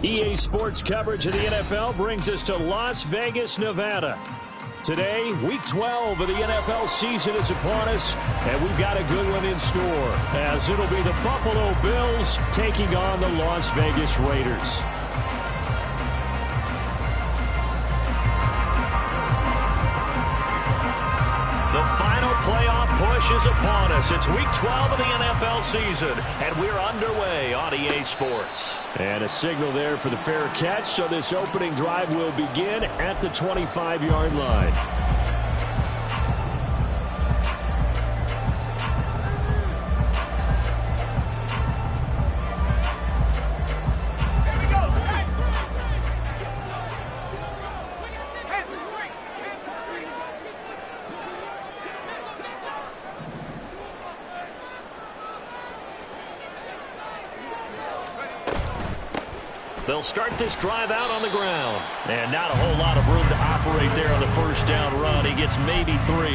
EA Sports coverage of the NFL brings us to Las Vegas, Nevada. Today, Week 12 of the NFL season is upon us, and we've got a good one in store, as it'll be the Buffalo Bills taking on the Las Vegas Raiders. The final playoff push is upon us. It's Week 12 of the NFL season, and we're underway on EA Sports. And a signal there for the fair catch, so this opening drive will begin at the 25-yard line. They'll start this drive out on the ground. And not a whole lot of room to operate there on the first down run. He gets maybe 3.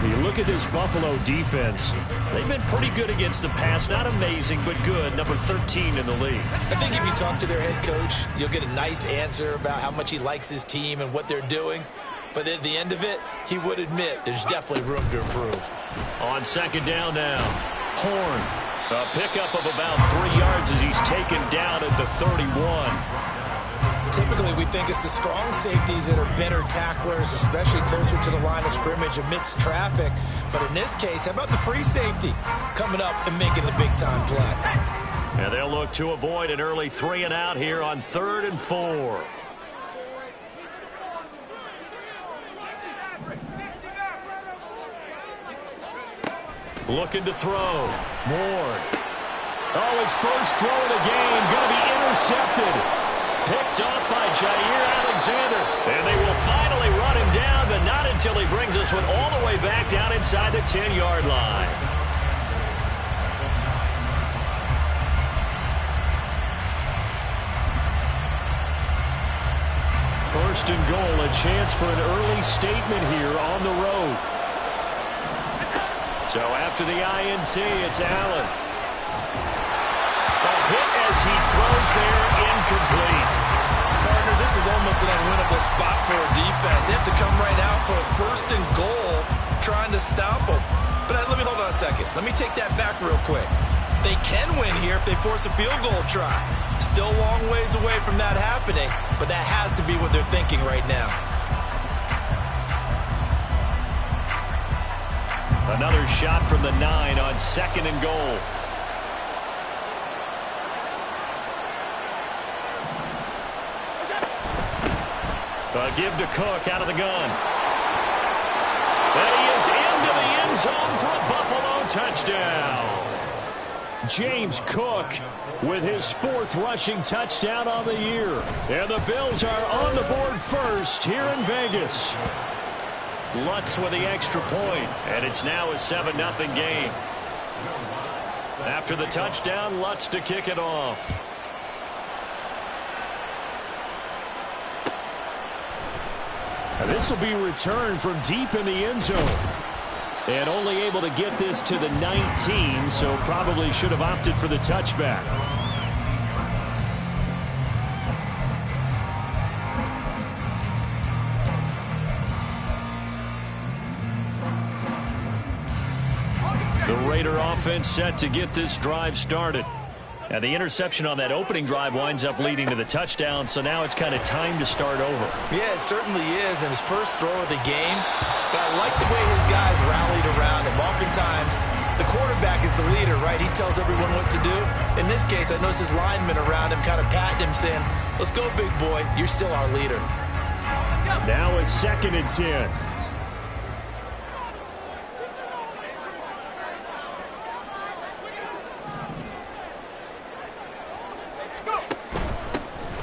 You look at this Buffalo defense. They've been pretty good against the pass. Not amazing, but good. Number 13 in the league. I think if you talk to their head coach, you'll get a nice answer about how much he likes his team and what they're doing. But at the end of it, he would admit there's definitely room to improve. On second down now, Horn. A pickup of about 3 yards as he's taken down at the 31. Typically, we think it's the strong safeties that are better tacklers, especially closer to the line of scrimmage amidst traffic. But in this case, how about the free safety coming up and making the big-time play? And they'll look to avoid an early 3 and out here on 3rd and 4. Looking to throw. Moore. Oh, his first throw of the game going to be intercepted. Picked off by Jair Alexander. And they will finally run him down, but not until he brings this one all the way back down inside the 10-yard line. First and goal, a chance for an early statement here on the road. So after the INT, it's Allen. A hit as he throws there, incomplete. Partner, this is almost an unwinnable spot for a defense. They have to come right out for a first and goal, trying to stop them. But let me hold on a second. Let me take that back real quick. They can win here if they force a field goal try. Still a long ways away from that happening, but that has to be what they're thinking right now. Another shot from the 9 on second and goal. A give to Cook out of the gun. And he is into the end zone for a Buffalo touchdown. James Cook with his 4th rushing touchdown on the year. And the Bills are on the board first here in Vegas. Lutz with the extra point, and it's now a 7-0 game. After the touchdown, Lutz to kick it off. This will be returned from deep in the end zone. And only able to get this to the 19, so probably should have opted for the touchback. The Raider offense set to get this drive started. And the interception on that opening drive winds up leading to the touchdown, so now it's kind of time to start over. Yeah, it certainly is, and his first throw of the game. But I like the way his guys rallied around him. Oftentimes, the quarterback is the leader, right? He tells everyone what to do. In this case, I noticed his linemen around him kind of patting him, saying, "Let's go, big boy. You're still our leader." Now it's 2nd and 10.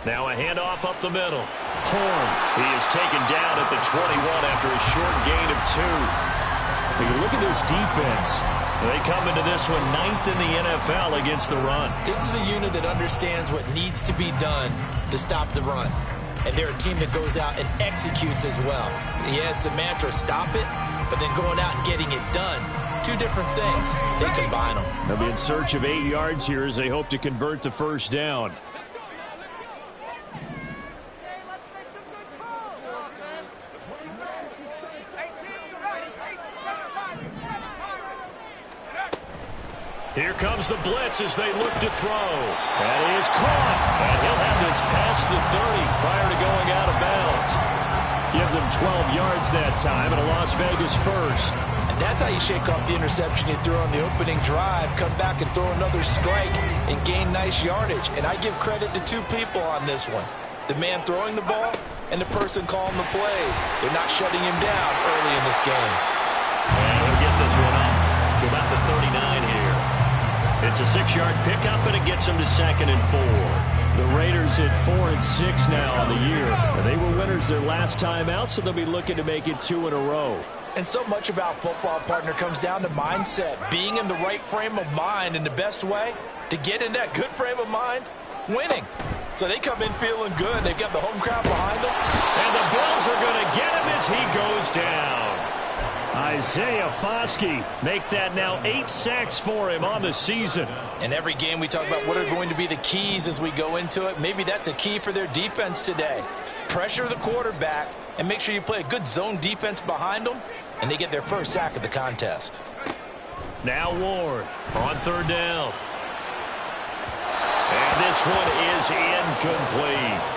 Now a handoff up the middle. Horn. He is taken down at the 21 after a short gain of 2. When you look at this defense, they come into this one 9th in the NFL against the run. This is a unit that understands what needs to be done to stop the run. And they're a team that goes out and executes as well. Yeah, it's the mantra, stop it, but then going out and getting it done. Two different things. They combine them. They'll be in search of 8 yards here as they hope to convert the first down. Here comes the blitz as they look to throw. That is caught. And he'll have this past the 30 prior to going out of bounds. Give them 12 yards that time and a Las Vegas first. And that's how you shake off the interception you threw on the opening drive. Come back and throw another strike and gain nice yardage. And I give credit to two people on this one. The man throwing the ball and the person calling the plays. They're not shutting him down early in this game. And he'll get this one up to about the 39 here. It's a 6-yard pickup, and it gets them to 2nd and 4. The Raiders at 4-6 now on the year. They were winners their last time out, so they'll be looking to make it 2 in a row. And so much about football, partner, comes down to mindset. Being in the right frame of mind, and the best way to get in that good frame of mind, winning. So they come in feeling good. They've got the home crowd behind them. And the Bills are going to get him as he goes down. Isaiah Foskey make that now 8 sacks for him on the season. In every game we talk about what are going to be the keys as we go into it. Maybe that's a key for their defense today. Pressure the quarterback and make sure you play a good zone defense behind them, and they get their first sack of the contest. Now Ward on 3rd down. And this one is incomplete.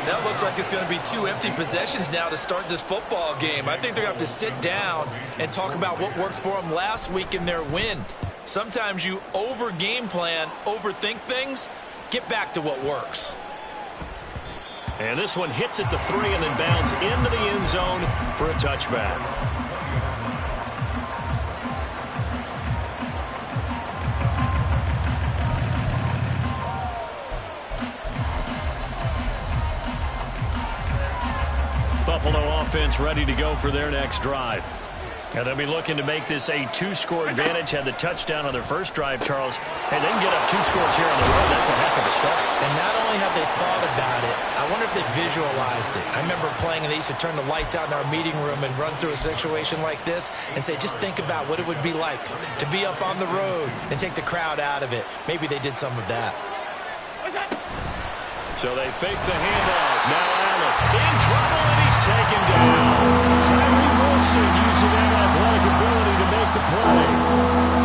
That looks like it's going to be 2 empty possessions now to start this football game. I think they're going to have to sit down and talk about what worked for them last week in their win. Sometimes you over-game plan, overthink things. Get back to what works. And this one hits at the 3 and then bounds into the end zone for a touchback. Buffalo offense ready to go for their next drive. And they'll be looking to make this a 2-score advantage. Had the touchdown on their first drive, Charles. Hey, they can get up 2 scores here on the road. That's a heck of a start. And not only have they thought about it, I wonder if they visualized it. I remember playing, and they used to turn the lights out in our meeting room and run through a situation like this and say, just think about what it would be like to be up on the road and take the crowd out of it. Maybe they did some of that. So they fake the handoff. Now Allen in trouble, and he's taken down. Tyree Wilson using that athletic ability to make the play.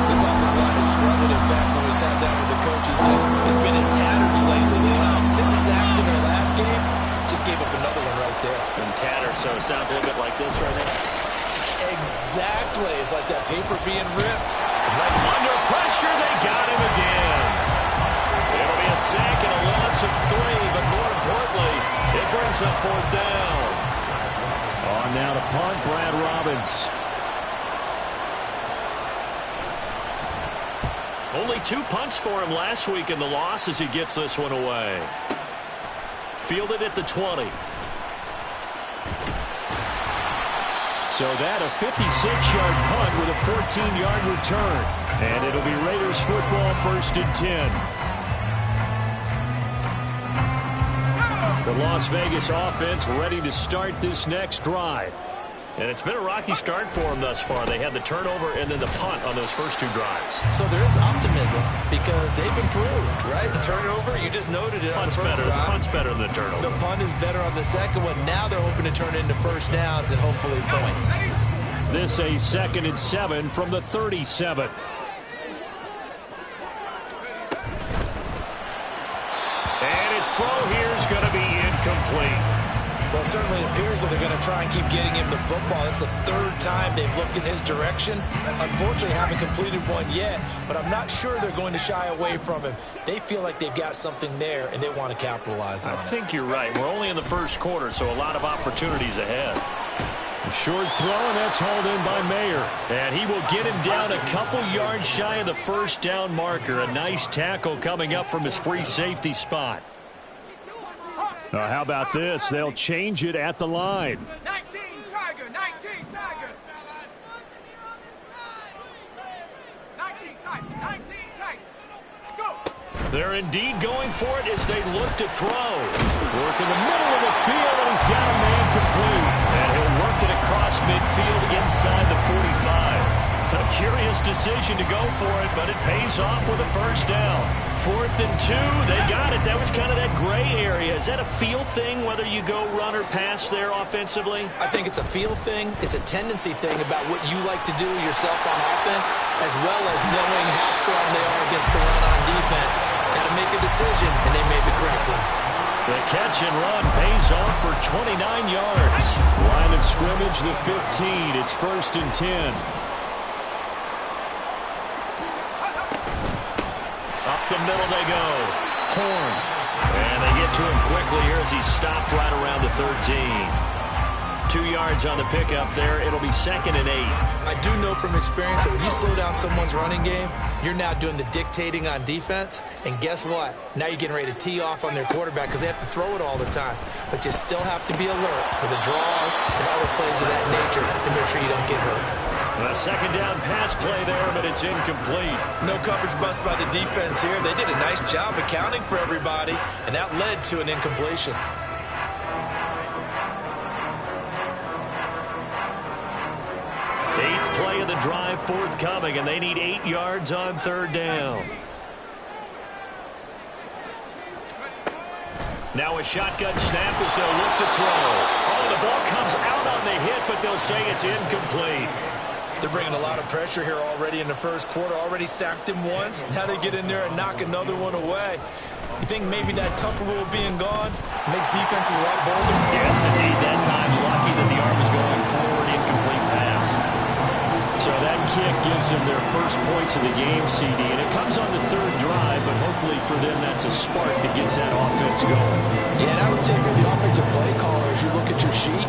This offensive line has struggled. In fact, when we sat down with the coach, he said it's been in tatters lately. They allowed 6 sacks in their last game. Just gave up another one right there. In tatters, so it sounds a little bit like this right now. Exactly. It's like that paper being ripped. Right under pressure, they got him again. It'll be a sack and a loss of 3, but more importantly, it brings up 4th down. On now to punt, Brad Robbins. Only 2 punts for him last week in the loss as he gets this one away. Fielded at the 20. So that a 56-yard punt with a 14-yard return. And it'll be Raiders football 1st and 10. The Las Vegas offense ready to start this next drive. And it's been a rocky start for them thus far. They had the turnover and then the punt on those first 2 drives. So there is optimism because they've improved, right? The turnover, you just noted it. Punt's better. The punt's better than the turnover. The punt is better on the second one. Now they're hoping to turn into first downs and hopefully points. This a 2nd and 7 from the 37. And his throw here is going to be incomplete. Well, it certainly appears that they're going to try and keep getting him the football. It's the 3rd time they've looked in his direction. Unfortunately, haven't completed one yet, but I'm not sure they're going to shy away from him. They feel like they've got something there, and they want to capitalize on it. I think you're right. We're only in the first quarter, so a lot of opportunities ahead. A short throw, and that's hauled in by Mayer. And he will get him down a couple yards shy of the first down marker. A nice tackle coming up from his free safety spot. How about this? They'll change it at the line. 19 Tiger, 19 Tiger. 19 Tiger, 19 Tiger. Go. They're indeed going for it as they look to throw. Work in the middle of the field, and he's got a man complete. And he'll work it across midfield inside the 45. A curious decision to go for it, but it pays off with a first down. 4th and 2, they got it. That was kind of that gray area. you, is that a feel thing, whether you go run or pass there offensively? I think it's a feel thing. It's a tendency thing about what you like to do yourself on offense, as well as knowing how strong they are against the run on defense. Got to make a decision, and they made the correct one. The catch and run pays off for 29 yards. Line of scrimmage, the 15. It's 1st and 10. Up the middle they go. Horn. And they get to him quickly here as he's stopped right around the 13. 2 yards on the pickup there. It'll be 2nd and 8. I do know from experience that when you slow down someone's running game, you're now doing the dictating on defense. And guess what? Now you're getting ready to tee off on their quarterback because they have to throw it all the time. But you still have to be alert for the draws and other plays of that nature to make sure you don't get hurt. A 2nd down pass play there, but it's incomplete. No coverage bust by the defense here. They did a nice job accounting for everybody, and that led to an incompletion. 8th play of the drive forthcoming, and they need 8 yards on 3rd down. Now a shotgun snap as they'll look to throw. Oh, the ball comes out on the hit, but they'll say it's incomplete. They're bringing a lot of pressure here already in the first quarter. Already sacked him once. Now they get in there and knock another one away. You think maybe that Tucker rule being gone makes defenses a lot bolder? Yes, indeed. That time, lucky that the arm is going forward. Incomplete pass. So that kick gives them their first points of the game, CD. And it comes on the 3rd drive, but hopefully for them that's a spark that gets that offense going. Yeah, and I would say if you're the offensive play caller, as you look at your sheet,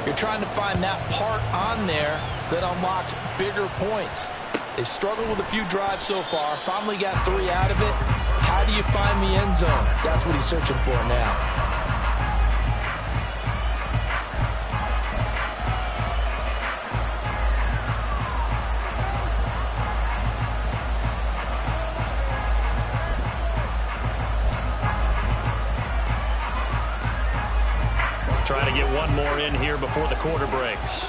you're trying to find that part on there that unlocks bigger points. They've struggled with a few drives so far. Finally got 3 out of it. How do you find the end zone? That's what he's searching for now. Trying to get one more in here before the quarter breaks.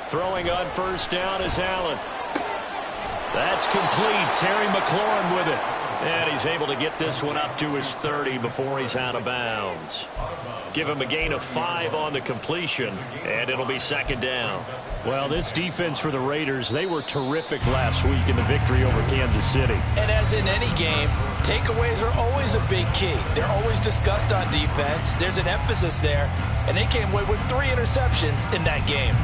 Throwing on 1st down is Allen. That's complete. Terry McLaurin with it. And he's able to get this one up to his 30 before he's out of bounds. Give him a gain of 5 on the completion, and it'll be 2nd down. Well, this defense for the Raiders, they were terrific last week in the victory over Kansas City. And as in any game, takeaways are always a big key. They're always discussed on defense. There's an emphasis there, and they came away with 3 interceptions in that game.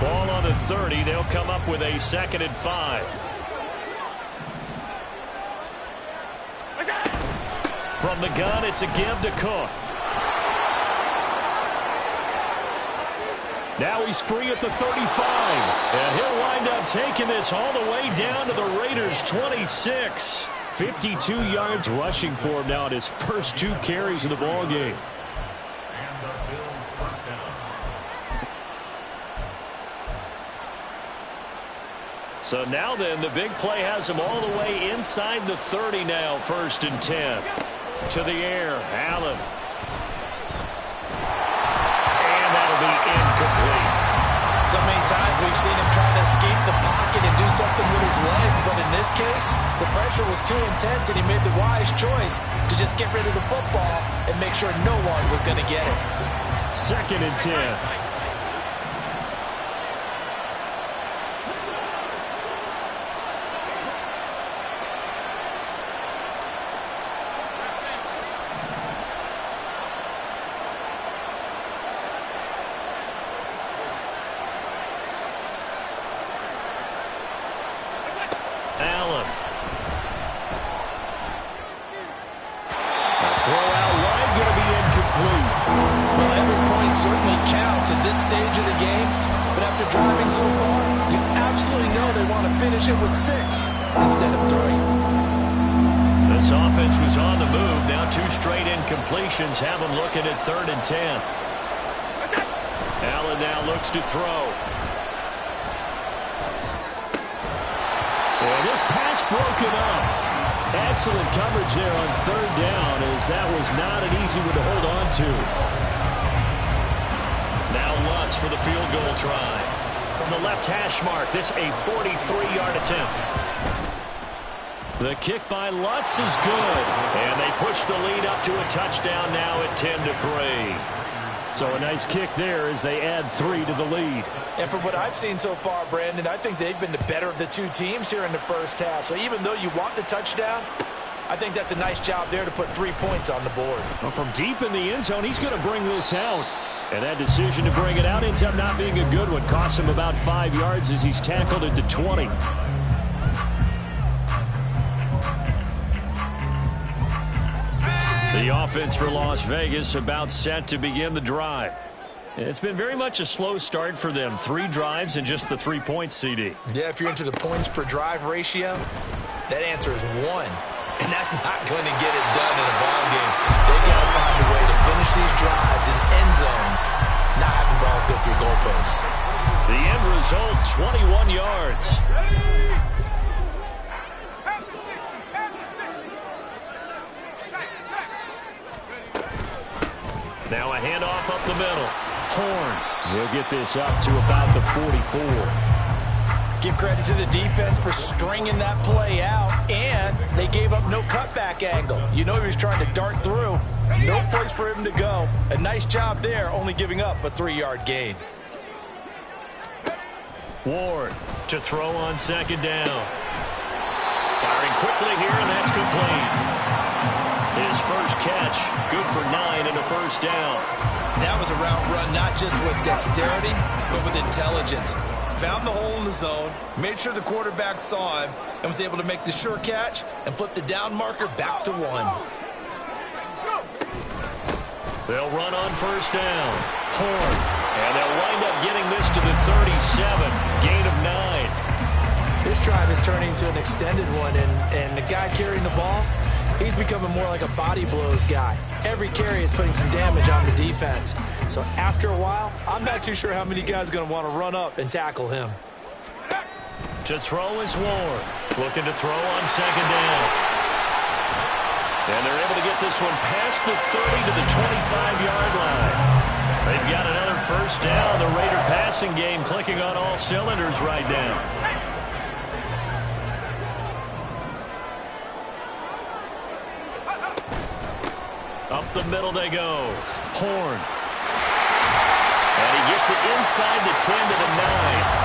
Ball on the 30. They'll come up with a 2nd and 5. From the gun, it's a give to Cook. Now he's free at the 35. And he'll wind up taking this all the way down to the Raiders' 26. 52 yards rushing for him now in his first 2 carries of the ballgame. So now then, the big play has him all the way inside the 30 now, 1st and 10. To the air, Allen. And that'll be incomplete. So many times we've seen him trying to escape the pocket and do something with his legs, but in this case, the pressure was too intense and he made the wise choice to just get rid of the football and make sure no one was going to get it. 2nd and 10. Allen. A throw out wide, going to be incomplete. Well, every point certainly counts at this stage of the game, but after driving so far, you absolutely know they want to finish it with 6 instead of 3. This offense was on the move. Now 2 straight incompletions have them looking at 3rd and 10. Allen now looks to throw. And this pass broken up. Excellent coverage there on third down, as that was not an easy one to hold on to. Now Lutz for the field goal try. From the left hash mark, this a 43-yard attempt. The kick by Lutz is good, and they push the lead up to a touchdown now at 10-3. So a nice kick there as they add 3 to the lead. And from what I've seen so far, Brandon, I think they've been the better of the two teams here in the first half. So even though you want the touchdown, I think that's a nice job there to put 3 points on the board. Well, from deep in the end zone, he's going to bring this out. And that decision to bring it out ends up not being a good one. Cost him about 5 yards as he's tackled into 20. The offense for Las Vegas about set to begin the drive. It's been very much a slow start for them. 3 drives and just the 3 points, CD. Yeah, if you're into the points per drive ratio, that answer is 1. And that's not going to get it done in a ball game. They've got to find a way to finish these drives in end zones, not having balls go through goalposts. The end result, 21 yards. Now a handoff up the middle. Horn will get this up to about the 44. Give credit to the defense for stringing that play out, and they gave up no cutback angle. You know he was trying to dart through. No place for him to go. A nice job there, only giving up a 3-yard gain. Ward to throw on second down. Firing quickly here, and that's complete. His first catch, good for 9 and a first down. That was a route run not just with dexterity, but with intelligence. Found the hole in the zone, made sure the quarterback saw him, and was able to make the sure catch and flip the down marker back to 1. They'll run on first down. Horn. And they'll wind up getting this to the 37. Gain of 9. This drive is turning into an extended one, and the guy carrying the ball, he's becoming more like a body blows guy. Every carry is putting some damage on the defense. So after a while, I'm not too sure how many guys are going to want to run up and tackle him. To throw is Ward. Looking to throw on second down. And they're able to get this one past the 30 to the 25-yard line. They've got another first down. The Raider passing game clicking on all cylinders right now. Up the middle they go. Horn. And he gets it inside the 10 to the 9.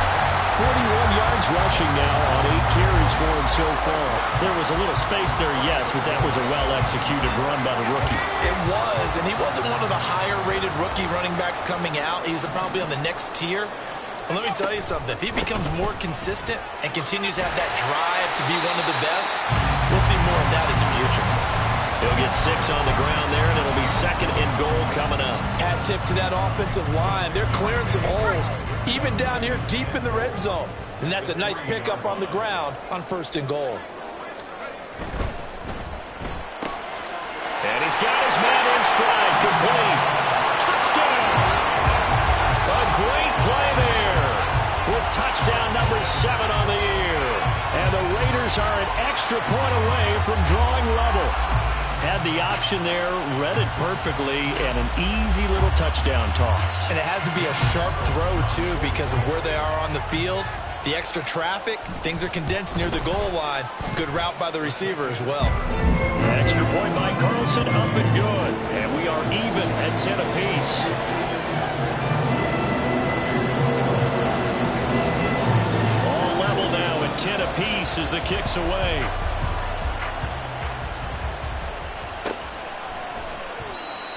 41 yards rushing now on 8 carries for him so far. There was a little space there, yes, but that was a well-executed run by the rookie. It was, and he wasn't one of the higher-rated rookie running backs coming out. He's probably on the next tier. But let me tell you something. If he becomes more consistent and continues to have that drive to be one of the best, we'll see more of that in the future. He'll get 6 on the ground there, and it'll be second and goal coming up. Hat tip to that offensive line. They're clearing some holes, even down here deep in the red zone. And that's a nice pickup on the ground on first and goal. And he's got his man in stride. Complete. Touchdown. A great play there with touchdown number 7 on the year. And the Raiders are an extra point away from drawing level. Had the option there, read it perfectly, and an easy little touchdown toss. And it has to be a sharp throw, too, because of where they are on the field. The extra traffic, things are condensed near the goal line. Good route by the receiver as well. Extra point by Carlson, up and good. And we are even at 10 apiece. All level now at 10 apiece as the kick's away.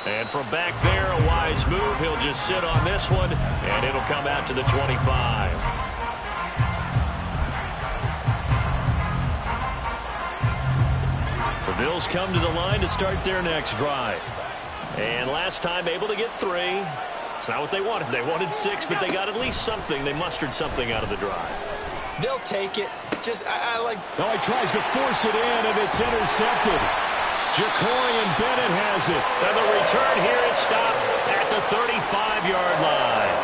And from back there, a wise move. He'll just sit on this one, and it'll come out to the 25. The Bills come to the line to start their next drive. And last time, able to get 3. It's not what they wanted. They wanted 6, but they got at least something. They mustered something out of the drive. They'll take it. I like... Oh, he tries to force it in, and it's intercepted. Jacorian Bennett has it. And the return here is stopped at the 35-yard line.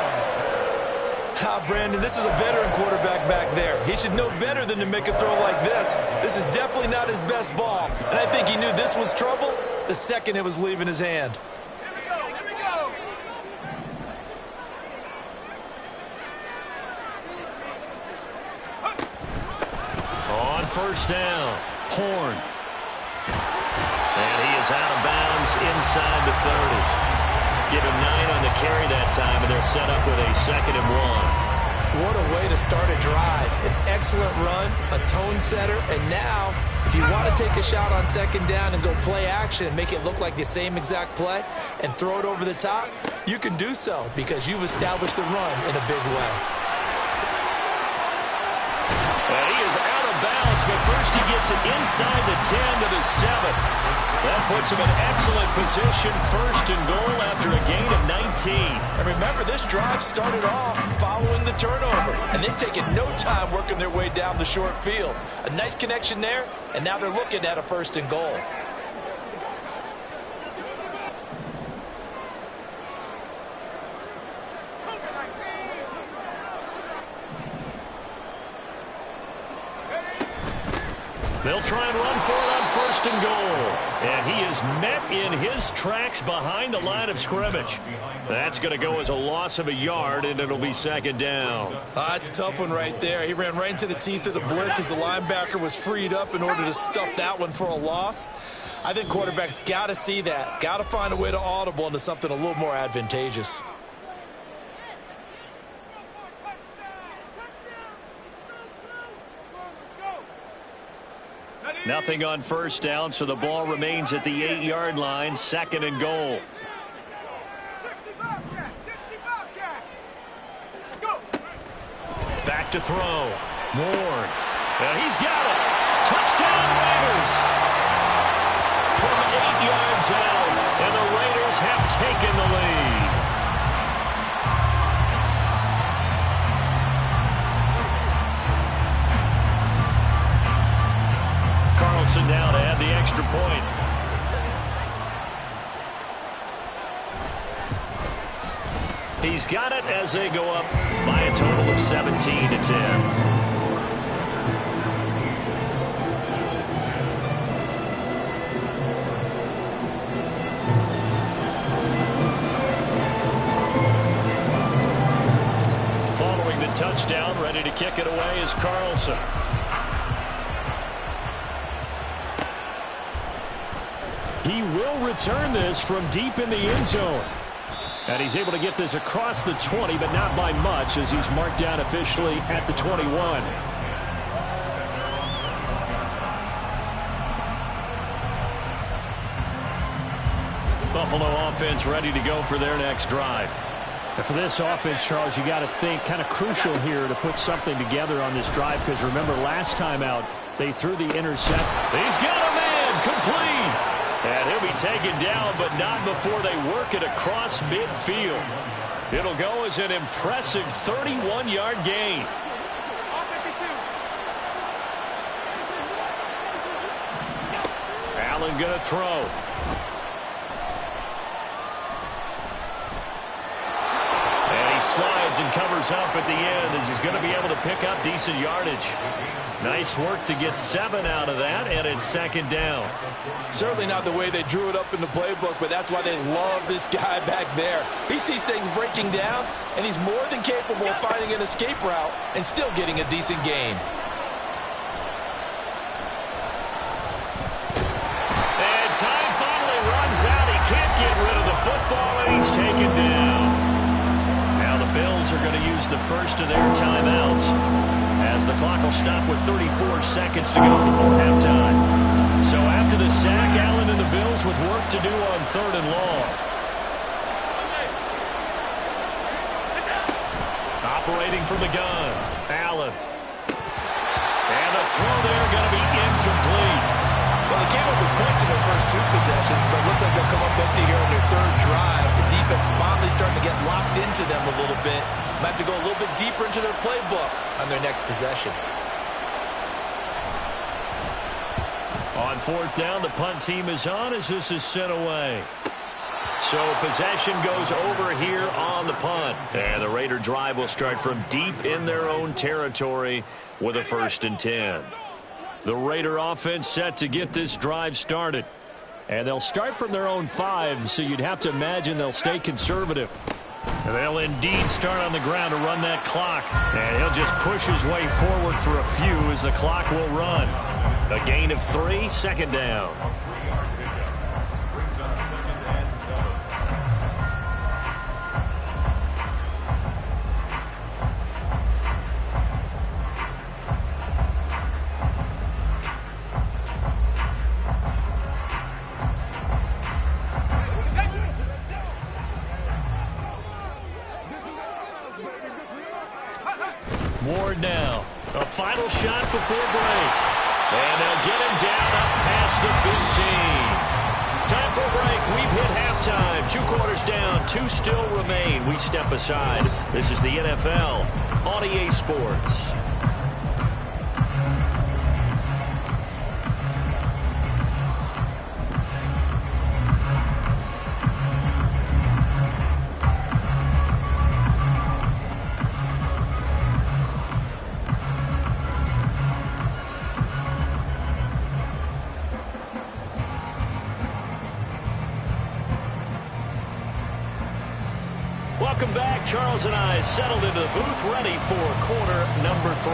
Brandon, this is a veteran quarterback back there. He should know better than to make a throw like this. This is definitely not his best ball, and I think he knew this was trouble the second it was leaving his hand. Here we go, here we go. On first down, Horn. And he is out of bounds inside the 30. Give him 9 on the carry that time, and they're set up with a 2nd and 1. What a way to start a drive. An excellent run, a tone setter, and now, if you want to take a shot on 2nd down and go play action and make it look like the same exact play and throw it over the top, you can do so because you've established the run in a big way. And he is out of bounds, but first he gets it inside the 10 to the 7. That puts him in excellent position, 1st and goal after a gain of 19. And remember, this drive started off following the turnover, and they've taken no time working their way down the short field. A nice connection there, and now they're looking at a 1st and goal. They'll try and run for it on 1st and goal. And he is met in his tracks behind the line of scrimmage. That's going to go as a loss of a yard, and it'll be 2nd down. That's a tough one right there. He ran right into the teeth of the blitz as the linebacker was freed up in order to stuff that one for a loss. I think quarterbacks got to see that. Got to find a way to audible into something a little more advantageous. Nothing on 1st down, so the ball remains at the 8-yard line, 2nd and goal. 65 cat. Let's go. Back to throw. Ward. And he's got it. Touchdown Raiders. From 8 yards out, and the Raiders have taken the lead. Carlson now to add the extra point. He's got it as they go up by a total of 17-10. Touchdown, ready to kick it away is Carlson. He will return this from deep in the end zone. And he's able to get this across the 20, but not by much, as he's marked down officially at the 21. Buffalo offense ready to go for their next drive. And for this offense, Charles, you got to think kind of crucial here to put something together on this drive, because remember last time out they threw the intercept. He's got a man complete, and he'll be taken down, but not before they work it across midfield. It'll go as an impressive 31-yard gain. Allen going to throw. Slides and covers up at the end as he's going to be able to pick up decent yardage. Nice work to get 7 out of that, and it's 2nd down. Certainly not the way they drew it up in the playbook, but that's why they love this guy back there. He sees things breaking down, and he's more than capable of finding an escape route and still getting a decent gain. And time finally runs out. He can't get rid of the football, and he's taken down. Bills are going to use the first of their timeouts as the clock will stop with 34 seconds to go before halftime. So after the sack, Allen and the Bills with work to do on 3rd and long. Operating from the gun, Allen. And the throw there going to be incomplete. Well, they came up with points in their first 2 possessions, but it looks like they'll come up empty here on their 3rd drive. The defense finally starting to get locked into them a little bit. Might have to go a little bit deeper into their playbook on their next possession. On 4th down, the punt team is on as this is sent away. So possession goes over here on the punt. And the Raider drive will start from deep in their own territory with a 1st and 10. The Raider offense set to get this drive started. And they'll start from their own 5, so you'd have to imagine they'll stay conservative. And they'll indeed start on the ground to run that clock. And he'll just push his way forward for a few as the clock will run. A gain of 3, 2nd down. Ward now. A final shot before break. And they'll get him down up past the 15. Time for a break. We've hit halftime. 2 quarters down. 2 still remain. We step aside. This is the NFL on EA Sports. Welcome back. Charles and I settled into the booth, ready for quarter number 3.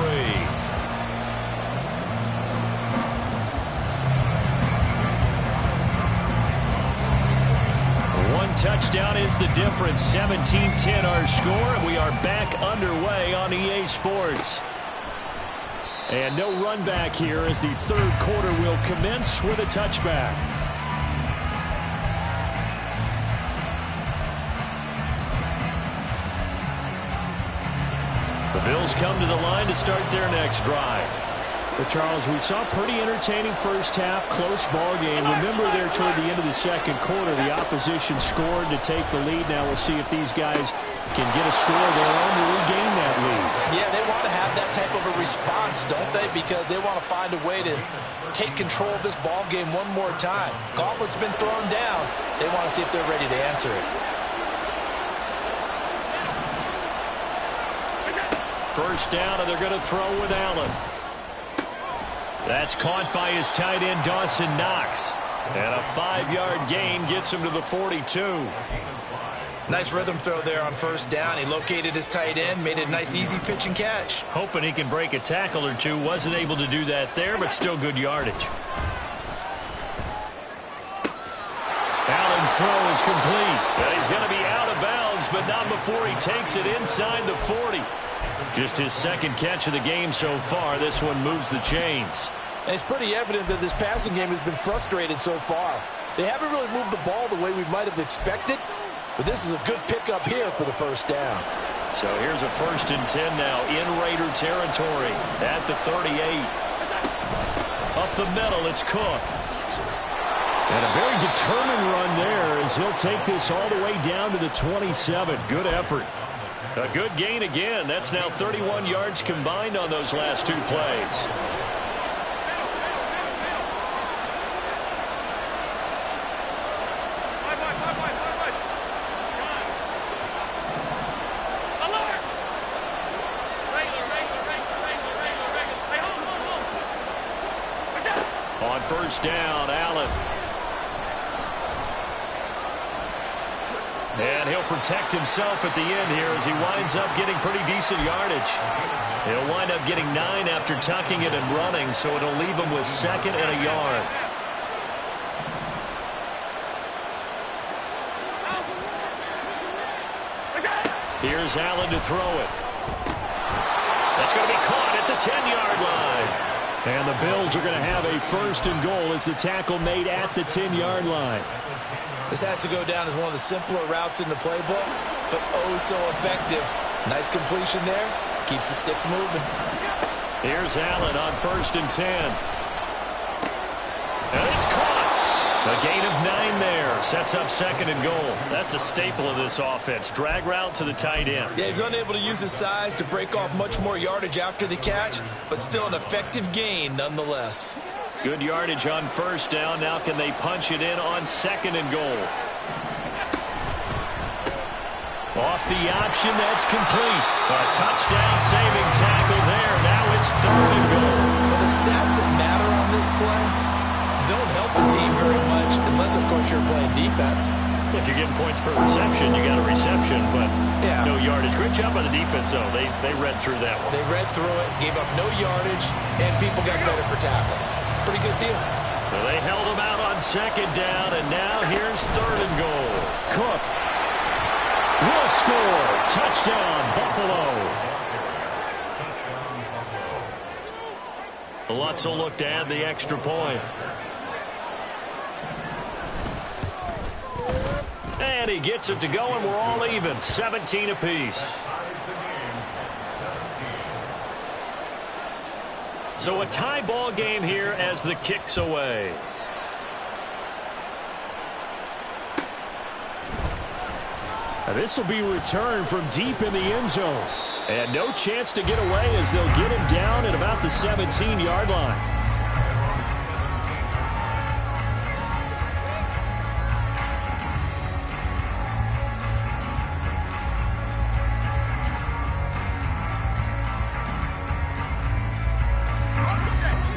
One touchdown is the difference. 17-10 our score, and we are back underway on EA Sports. And no run back here as the 3rd quarter will commence with a touchback. The Bills come to the line to start their next drive. Well, Charles, we saw a pretty entertaining first half, close ball game. Remember there toward the end of the 2nd quarter, the opposition scored to take the lead. Now we'll see if these guys can get a score of their own to regain that lead. Yeah, they want to have that type of a response, don't they? Because they want to find a way to take control of this ball game one more time. Gauntlet's been thrown down. They want to see if they're ready to answer it. First down, and they're going to throw with Allen. That's caught by his tight end, Dawson Knox. And a 5-yard gain gets him to the 42. Nice rhythm throw there on first down. He located his tight end, made it a nice easy pitch and catch. Hoping he can break a tackle or two. Wasn't able to do that there, but still good yardage. Allen's throw is complete. And he's going to be out of bounds, but not before he takes it inside the 40. Just his 2nd catch of the game so far. This one moves the chains. And it's pretty evident that this passing game has been frustrated so far. They haven't really moved the ball the way we might have expected, but this is a good pickup here for the first down. So here's a 1st and 10 now in Raider territory at the 38. Up the middle, it's Cook. And a very determined run there as he'll take this all the way down to the 27. Good effort. A good gain again. That's now 31 yards combined on those last 2 plays. On first down, Allen. And he'll protect himself at the end here as he winds up getting pretty decent yardage. He'll wind up getting 9 after tucking it and running, so it'll leave him with 2nd and a yard. Here's Allen to throw it. That's going to be caught at the 10-yard line. And the Bills are going to have a 1st and goal as the tackle made at the 10-yard line. This has to go down as one of the simpler routes in the playbook, but oh so effective. Nice completion there. Keeps the sticks moving. Here's Allen on 1st and 10. And it's caught. A gain of 9 there. Sets up 2nd and goal. That's a staple of this offense. Drag route to the tight end. Yeah, he's unable to use his size to break off much more yardage after the catch, but still an effective gain nonetheless. Good yardage on first down. Now can they punch it in on 2nd and goal? Off the option, that's complete. A touchdown saving tackle there. Now it's 3rd and goal. Well, the stats that matter on this play don't help the team very much unless, of course, you're playing defense. If you're getting points per reception, you got a reception, but yeah, no yardage. Great job by the defense, though. They read through that one. They read through it, gave up no yardage, and people got credit for tackles. Pretty good deal. Well, they held them out on 2nd down, and now here's 3rd and goal. Cook will score. Touchdown, Buffalo. Lutz will look to add the extra point. And he gets it to go, and we're all even. 17 apiece. So a tie ball game here as the kick's away. Now this will be returned from deep in the end zone. And no chance to get away as they'll get him down at about the 17-yard line.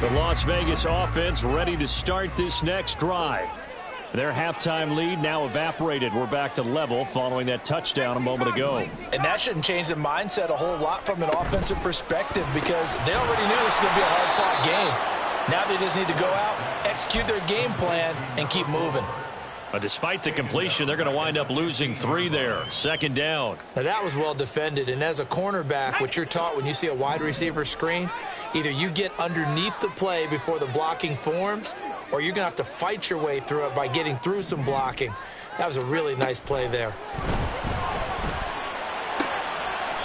The Las Vegas offense ready to start this next drive. Their halftime lead now evaporated. We're back to level following that touchdown a moment ago. And that shouldn't change the mindset a whole lot from an offensive perspective because they already knew this was going to be a hard-fought game. Now they just need to go out, execute their game plan, and keep moving. But despite the completion, they're going to wind up losing 3 there. 2nd down. Now that was well defended, and as a cornerback, what you're taught when you see a wide receiver screen, either you get underneath the play before the blocking forms, or you're going to have to fight your way through it by getting through some blocking. That was a really nice play there.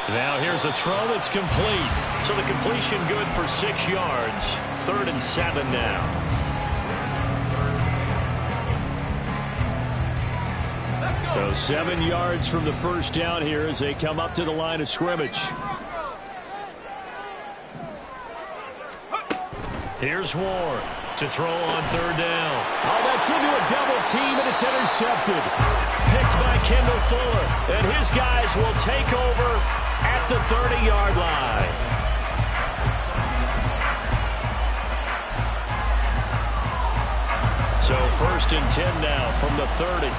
Now here's a throw that's complete. So the completion good for 6 yards. 3rd and 7 now. So 7 yards from the first down here as they come up to the line of scrimmage. Here's Ward to throw on 3rd down. Oh, that's into a double team, and it's intercepted. Picked by Kendall Fuller. And his guys will take over at the 30-yard line. So 1st and 10 now from the 30.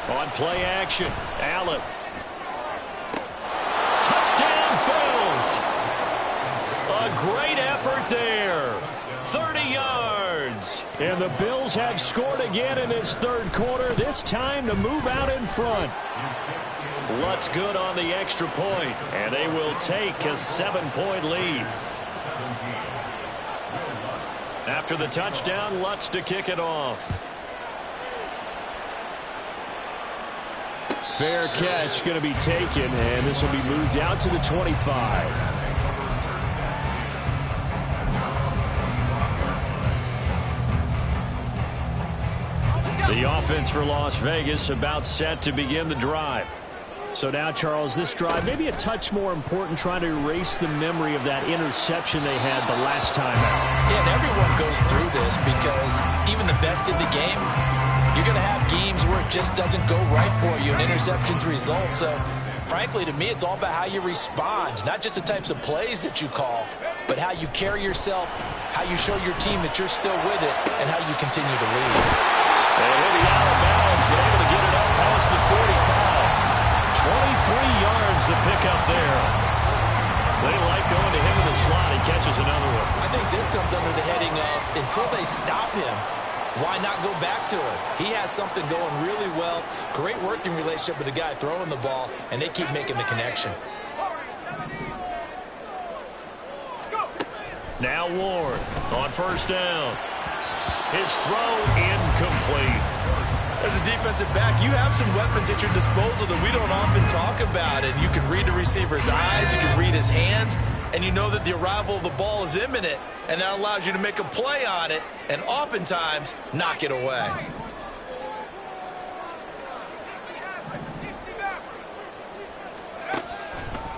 On play action, Allen. Touchdown, Bills. A great effort there. 30 yards. And the Bills have scored again in this 3rd quarter, this time to move out in front. Lutz good on the extra point, and they will take a 7-point lead. After the touchdown, Lutz to kick it off. Fair catch going to be taken, and this will be moved out to the 25. The offense for Las Vegas about set to begin the drive. So now, Charles, this drive maybe a touch more important, trying to erase the memory of that interception they had the last time out. Yeah, and everyone goes through this because even the best in the game, you're going to have games where it just doesn't go right for you, and interceptions result. So, frankly, to me, it's all about how you respond, not just the types of plays that you call, but how you carry yourself, how you show your team that you're still with it, and how you continue to lead. And he'll be out of bounds, but able to get it up past the 45. 23 yards the pickup there. They like going to him in the slot. He catches another one. I think this comes under the heading of until they stop him, why not go back to it? He has something going really well. Great working relationship with the guy throwing the ball, and they keep making the connection. Now Ward on 1st down. His throw incomplete. As a defensive back, you have some weapons at your disposal that we don't often talk about. And you can read the receiver's eyes, you can read his hands, and you know that the arrival of the ball is imminent. And that allows you to make a play on it and oftentimes knock it away.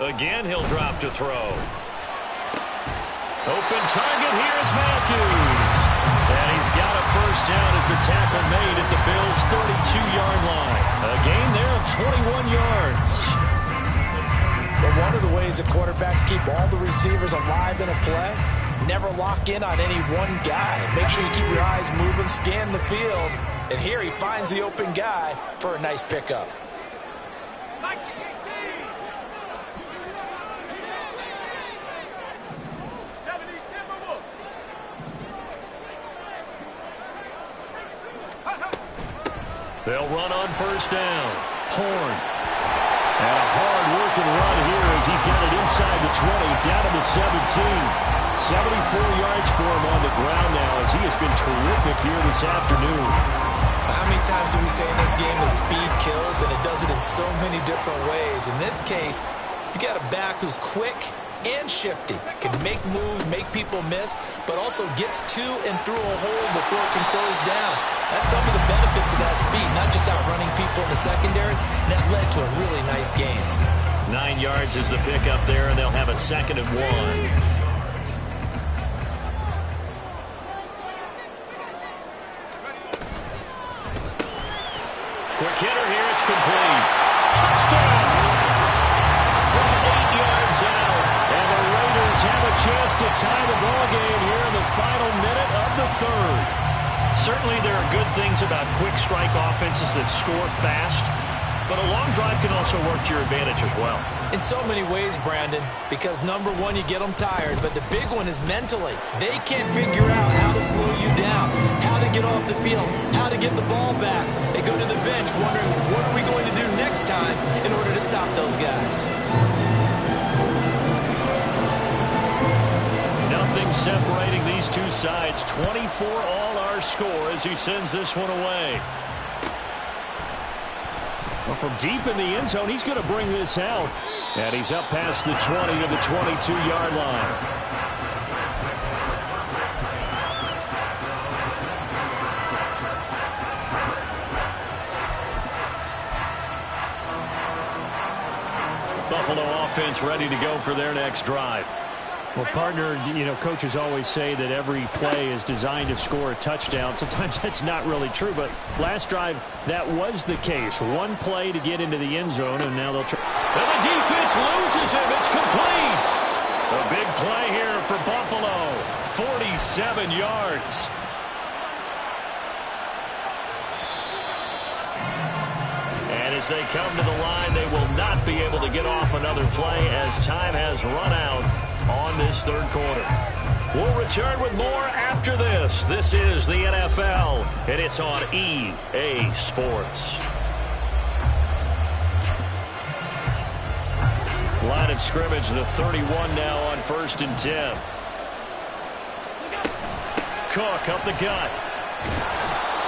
Again, he'll drop to throw. Open target, here's Matthews. And he's got a 1st down as the tackle made at the Bills' 32-yard line. A gain there of 21 yards. But one of the ways that quarterbacks keep all the receivers alive in a play, never lock in on any one guy. Make sure you keep your eyes moving, scan the field. And here he finds the open guy for a nice pickup. They'll run on first down. Horn. And a hard-working run here as he's got it inside the 20, down to the 17. 74 yards for him on the ground now as he has been terrific here this afternoon. How many times do we say in this game that speed kills, and it does it in so many different ways? In this case, you got a back who's quick and shifty, can make moves, make people miss, but also gets to and through a hole before it can close down. That's some of the benefits of that speed, not just outrunning people in the secondary, and that led to a really nice game. 9 yards is the pickup there, and they'll have a 2nd and 1. Quick hitter here, it's complete. Touchdown! From 8 yards out. And the Raiders have a chance to tie the ball game here in the final minute of the 3rd. Certainly there are good things about quick strike offenses that score fast, but a long drive can also work to your advantage as well. In so many ways, Brandon, because number one, you get them tired, but the big one is mentally. They can't figure out how to slow you down, how to get off the field, how to get the ball back. They go to the bench wondering, what are we going to do next time in order to stop those guys? Nothing separating these two sides. 24 all our score as he sends this one away. Well, from deep in the end zone, he's going to bring this out. And he's up past the 20 to the 22-yard line. Buffalo offense ready to go for their next drive. Well, partner, coaches always say that every play is designed to score a touchdown. Sometimes that's not really true, but last drive, that was the case. One play to get into the end zone, and now they'll try. And the defense loses him. It's complete. A big play here for Buffalo. 47 yards. And as they come to the line, they will not be able to get off another play as time has run out on this 3rd quarter. We'll return with more after this. This is the NFL, and it's on EA Sports. Line of scrimmage, the 31 now on 1st and 10. Cook up the gut.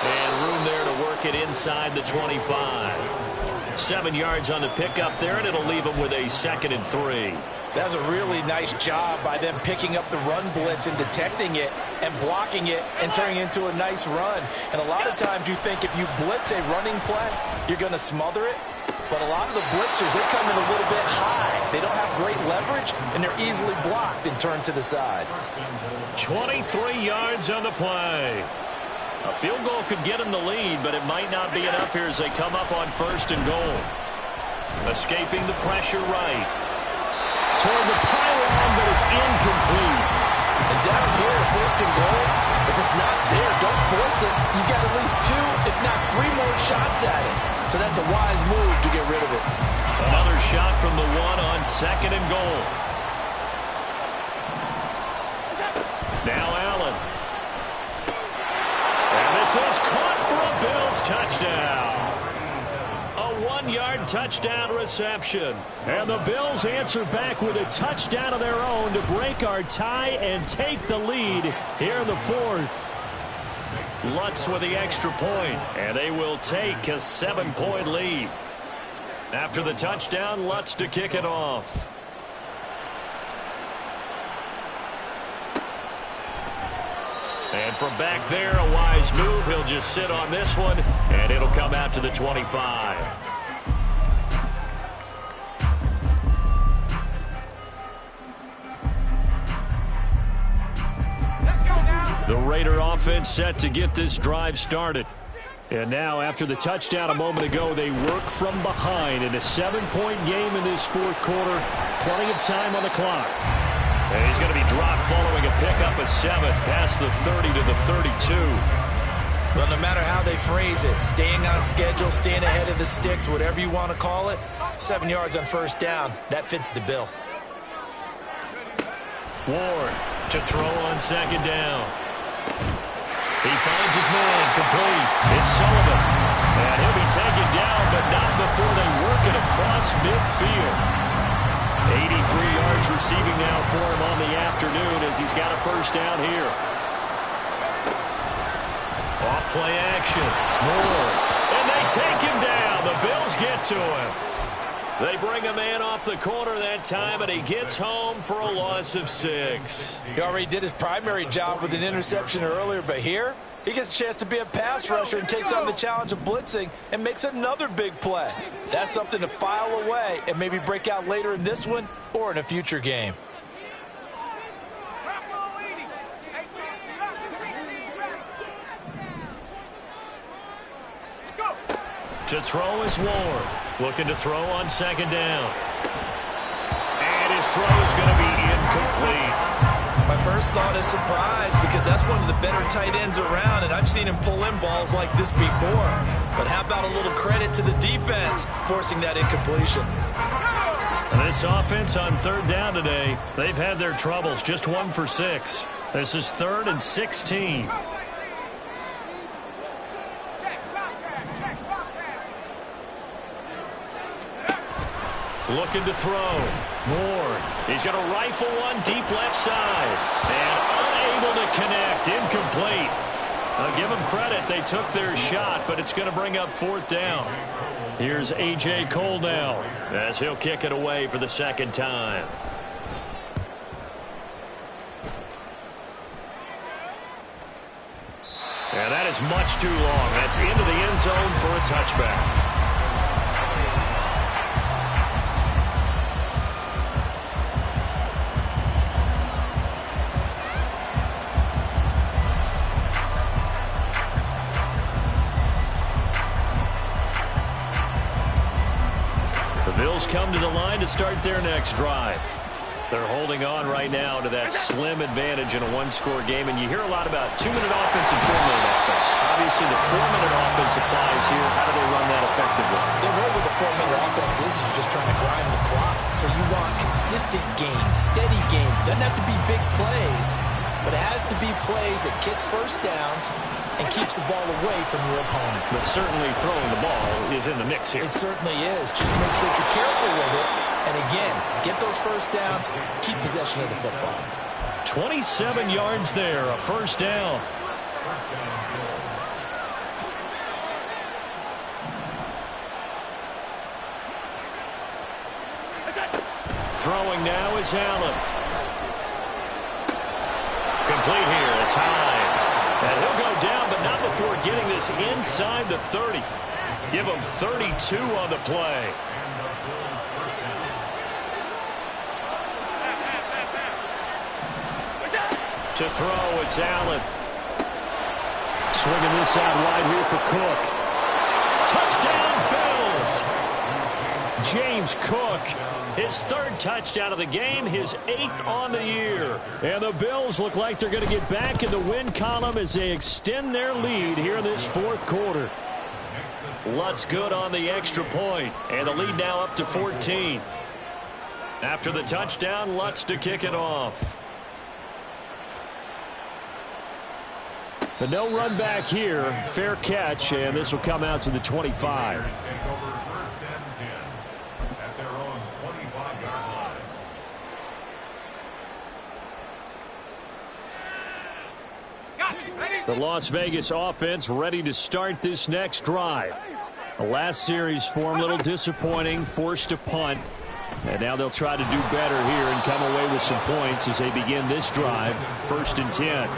And room there to work it inside the 25. 7 yards on the pickup there, and it'll leave him with a 2nd and 3. That's a really nice job by them picking up the run blitz and detecting it and blocking it and turning it into a nice run. And a lot of times you think if you blitz a running play, you're going to smother it. But a lot of the blitzers, they come in a little bit high. They don't have great leverage, and they're easily blocked and turned to the side. 23 yards on the play. A field goal could get them the lead, but it might not be enough here as they come up on 1st and goal. Escaping the pressure right. Toward the pylon, but it's incomplete. And down here, 1st and goal, if it's not there, don't force it. You got at least 2, if not 3 more shots at it. So that's a wise move to get rid of it. Another shot from the 1 on 2nd and goal. Now Allen. And this is caught for a Bills touchdown. A 1-yard touchdown reception. And the Bills answer back with a touchdown of their own to break our tie and take the lead here in the 4th. Lutz with the extra point, and they will take a 7-point lead. After the touchdown, Lutz to kick it off. And from back there, a wise move. He'll just sit on this one, and it'll come out to the 25. The Raider offense set to get this drive started. And now, after the touchdown a moment ago, they work from behind in a 7-point game in this fourth quarter. Plenty of time on the clock. And he's going to be dropped following a pickup of 7 past the 30 to the 32. Well, no matter how they phrase it, staying on schedule, staying ahead of the sticks, whatever you want to call it, 7 yards on first down, that fits the bill. Ward to throw on second down. He finds his man, complete. It's Sullivan. And he'll be taken down, but not before they work it across midfield. 83 yards receiving now for him on the afternoon as he's got a first down here. Off play action. Moore. And they take him down. The Bills get to him. They bring a man off the corner that time, and he gets home for a loss of 6. He already did his primary job with an interception earlier, but here he gets a chance to be a pass rusher and takes on the challenge of blitzing and makes another big play. That's something to file away and maybe break out later in this one or in a future game. To throw is Ward. Looking to throw on second down. And his throw is going to be incomplete. My first thought is surprise because that's one of the better tight ends around, and I've seen him pull in balls like this before. But how about a little credit to the defense forcing that incompletion? This offense on third down today, they've had their troubles. Just 1 for 6. This is 3rd and 16. Looking to throw. Moore. He's going to rifle one deep left side. And unable to connect. Incomplete. I'll give them credit. They took their shot, but it's going to bring up 4th down. Here's A.J. Cole now as he'll kick it away for the second time. And that is much too long. That's into the end zone for a touchback. The Bills come to the line to start their next drive. They're holding on right now to that slim advantage in a one-score game, and you hear a lot about 2-minute offense and 4-minute offense. Obviously, the 4-minute offense applies here. How do they run that effectively? The role with the 4-minute offense is just trying to grind the clock. So you want consistent gains, steady gains. Doesn't have to be big plays, but it has to be plays that gets first downs and keeps the ball away from your opponent. But certainly throwing the ball is in the mix here. It certainly is. Just make sure that you're careful with it. And again, get those first downs, keep possession of the football. 27 yards there, a first down. Throwing now is Allen. Complete here, it's high. And he'll go down, but not before getting this inside the 30. Give him 32 on the play. To throw, it's Allen. Swinging this out wide here for Cook. Touchdown, Bills! James Cook, his 3rd touchdown of the game, his 8th on the year. And the Bills look like they're going to get back in the win column as they extend their lead here in this 4th quarter. Lutz good on the extra point, and the lead now up to 14. After the touchdown, Lutz to kick it off. But no run back here. Fair catch, and this will come out to the 25. The Las Vegas offense ready to start this next drive. The last series for them, a little disappointing, forced to punt. And now they'll try to do better here and come away with some points as they begin this drive, 1st and 10.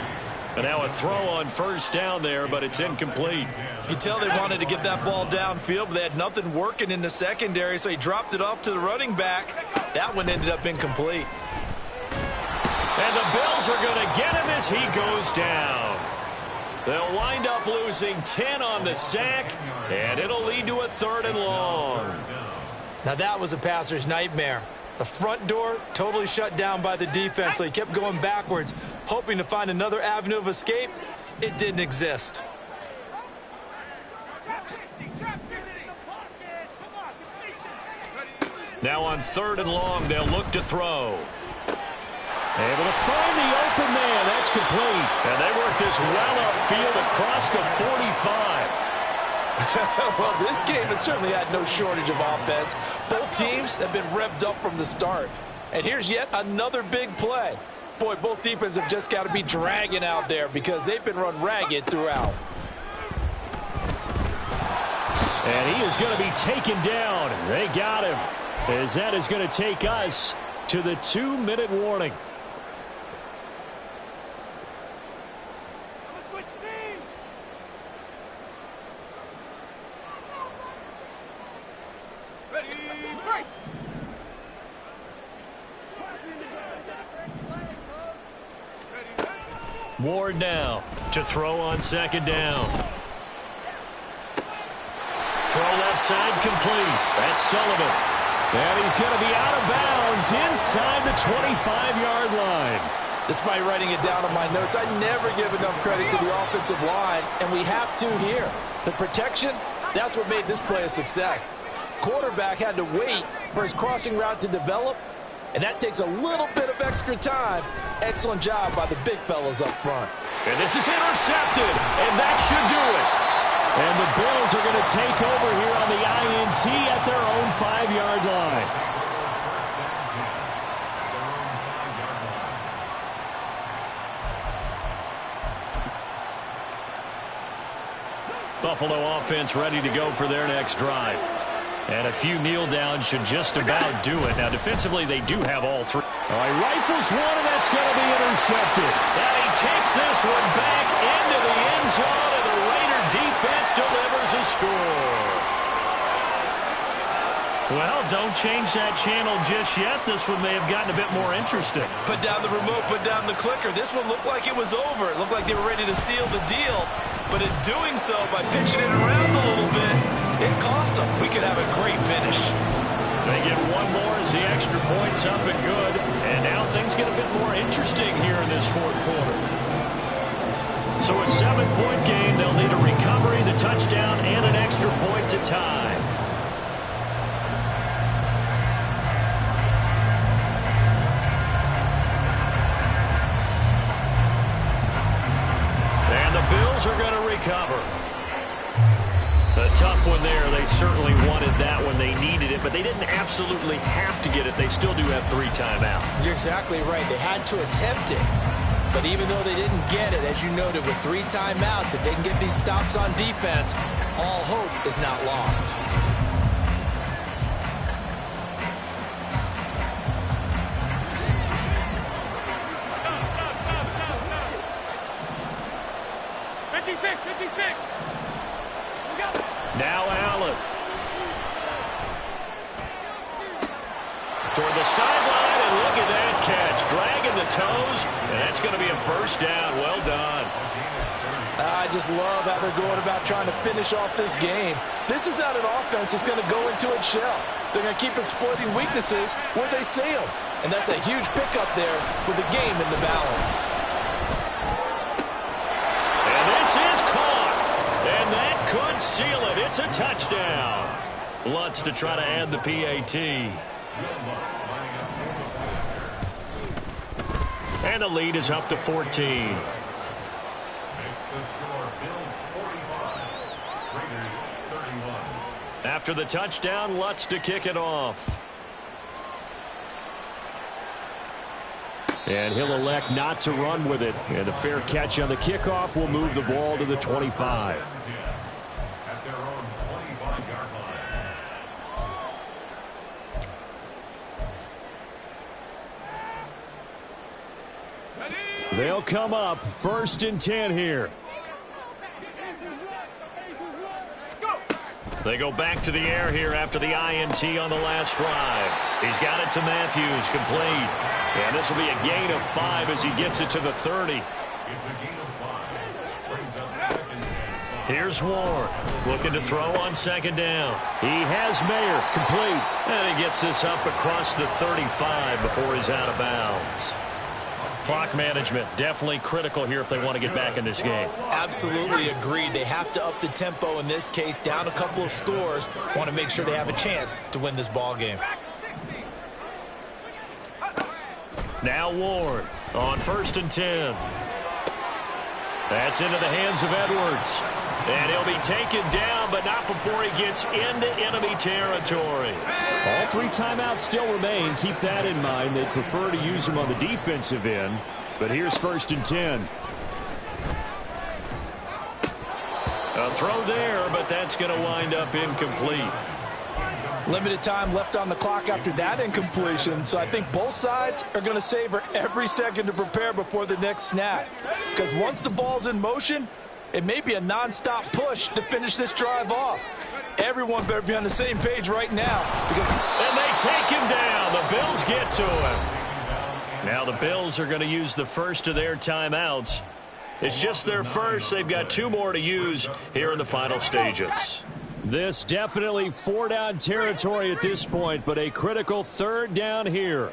And now a throw on first down there, but it's incomplete. You can tell they wanted to get that ball downfield, but they had nothing working in the secondary, so he dropped it off to the running back. That one ended up incomplete. And the Bills are going to get him as he goes down. They'll wind up losing 10 on the sack, and it'll lead to a 3rd and long. Now that was a passer's nightmare. The front door totally shut down by the defense, so he kept going backwards, hoping to find another avenue of escape. It didn't exist. Now on 3rd and long, they'll look to throw. Able to find the open man. That's complete. And they work this well upfield across the 45. Well, this game has certainly had no shortage of offense. Both teams have been revved up from the start. And here's yet another big play. Boy, both defenses have just got to be dragging out there because they've been run ragged throughout. And he is going to be taken down. They got him. As that is going to take us to the 2-minute warning. Ward now to throw on 2nd down. Throw left side complete. That's Sullivan. And he's going to be out of bounds inside the 25-yard line. Despite writing it down on my notes, I never give enough credit to the offensive line, and we have to here. The protection, that's what made this play a success. Quarterback had to wait for his crossing route to develop, and that takes a little bit of extra time. Excellent job by the big fellas up front. And this is intercepted, and that should do it. And the Bills are going to take over here on the INT at their own 5-yard line. Buffalo offense ready to go for their next drive. And a few kneel downs should just about do it. Now, defensively, they do have all 3. All right, rifles one, and that's going to be intercepted. And he takes this one back into the end zone, and the Raider defense delivers a score. Well, don't change that channel just yet. This one may have gotten a bit more interesting. Put down the remote, put down the clicker. This one looked like it was over. It looked like they were ready to seal the deal. But in doing so, by pitching it around a little bit, it cost them. We could have a great finish. They get one more as the extra point's up and good. And now things get a bit more interesting here in this 4th quarter. So a 7-point game, they'll need a recovery, the touchdown, and an extra point to tie. And the Bills are going to recover. A tough one there. They certainly wanted that when they needed it, but they didn't absolutely have to get it. They still do have 3 timeouts. You're exactly right. They had to attempt it. But even though they didn't get it, as you noted, with 3 timeouts, if they can get these stops on defense, all hope is not lost. Now Allen. Toward the sideline, and look at that catch. Dragging the toes, and that's going to be a 1st down. Well done. I just love how they're going about trying to finish off this game. This is not an offense that's going to go into its shell. They're going to keep exploiting weaknesses where they see them. And that's a huge pickup there with the game in the balance. And this is caught. And that could seal it. It's a touchdown. Lutz to try to add the PAT. And the lead is up to 14. After the touchdown, Lutz to kick it off. And he'll elect not to run with it. And a fair catch on the kickoff will move the ball to the 25. At their own 25-yard line. They'll come up 1st and 10 here. They go back to the air here after the INT on the last drive. He's got it to Matthews, complete. And this will be a gain of 5 as he gets it to the 30. It's a gain of 5. Brings up 2nd and 5. Here's Warren looking to throw on 2nd down. He has Mayer, complete. And he gets this up across the 35 before he's out of bounds. Clock management definitely critical here if they want to get back in this game. Absolutely agreed. They have to up the tempo in this case, down a couple of scores. Want to make sure they have a chance to win this ball game. Now Ward on 1st and 10. That's into the hands of Edwards. And he'll be taken down, but not before he gets into enemy territory. All 3 timeouts still remain. Keep that in mind. They'd prefer to use them on the defensive end. But here's 1st and 10. A throw there, but that's going to wind up incomplete. Limited time left on the clock after that incompletion, so I think both sides are going to savor every second to prepare before the next snap. Because once the ball's in motion, it may be a non-stop push to finish this drive off. Everyone better be on the same page right now. And they take him down. The Bills get to him. Now the Bills are going to use the first of their timeouts. It's just their first. They've got 2 more to use here in the final stages. This definitely 4-down territory at this point, but a critical 3rd down here.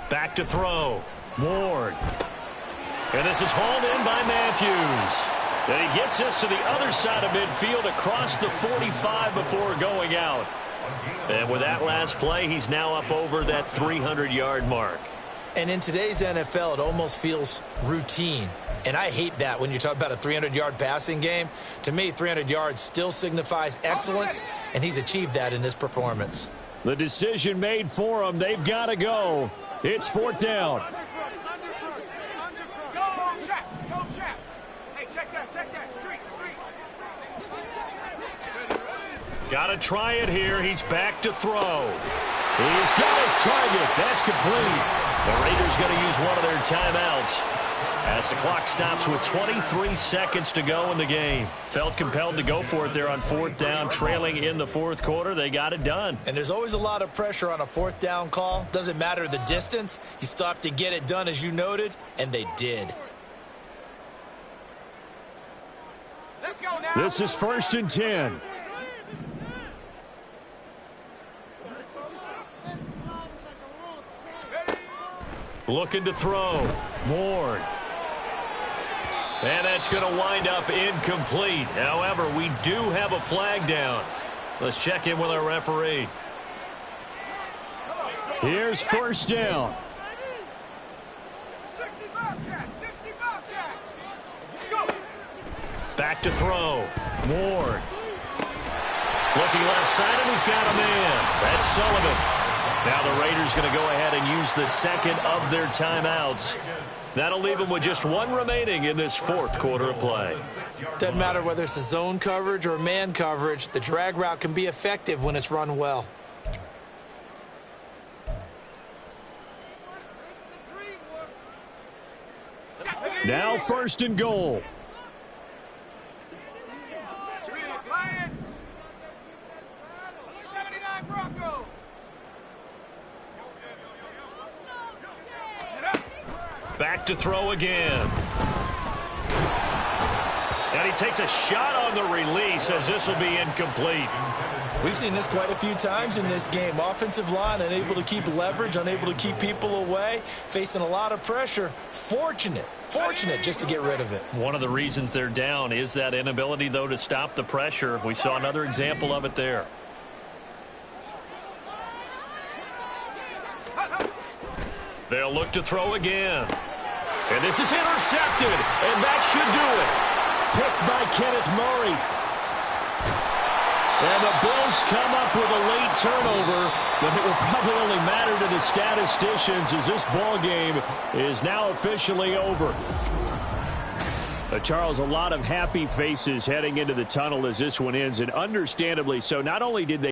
Back to throw. Ward. And this is hauled in by Matthews. And he gets us to the other side of midfield across the 45 before going out. And with that last play, he's now up over that 300-yard mark. And in today's NFL, it almost feels routine. And I hate that when you talk about a 300-yard passing game. To me, 300 yards still signifies excellence, and he's achieved that in this performance. The decision made for him. They've got to go. It's 4th down. Go, check. Hey, check that. Street. Got to try it here. He's back to throw. He's got his target. That's complete. The Raiders going to use one of their timeouts as the clock stops with 23 seconds to go in the game. Felt compelled to go for it there on 4th down, trailing in the 4th quarter. They got it done. And there's always a lot of pressure on a 4th down call. Doesn't matter the distance. You still have to get it done, as you noted, and they did. Let's go now. This is 1st and 10. Looking to throw. Ward. And that's going to wind up incomplete. However, we do have a flag down. Let's check in with our referee. Here's 1st down. 60 Bobcat. Let's go. Back to throw. Ward. Looking left side, and he's got a man. That's Sullivan. Now the Raiders going to go ahead and use the 2nd of their timeouts. That'll leave them with just 1 remaining in this 4th quarter of play. Doesn't matter whether it's a zone coverage or man coverage, the drag route can be effective when it's run well. Now 1st and goal. Lion. 79 Bronco. Back to throw again. And he takes a shot on the release as this will be incomplete. We've seen this quite a few times in this game. Offensive line unable to keep leverage, unable to keep people away, facing a lot of pressure. Fortunate just to get rid of it. One of the reasons they're down is that inability, though, to stop the pressure. We saw another example of it there. They'll look to throw again. And this is intercepted, and that should do it. Picked by Kenneth Murray. And the Bills come up with a late turnover, but it will probably only matter to the statisticians as this ball game is now officially over. Charles, a lot of happy faces heading into the tunnel as this one ends, and understandably so. Not only did they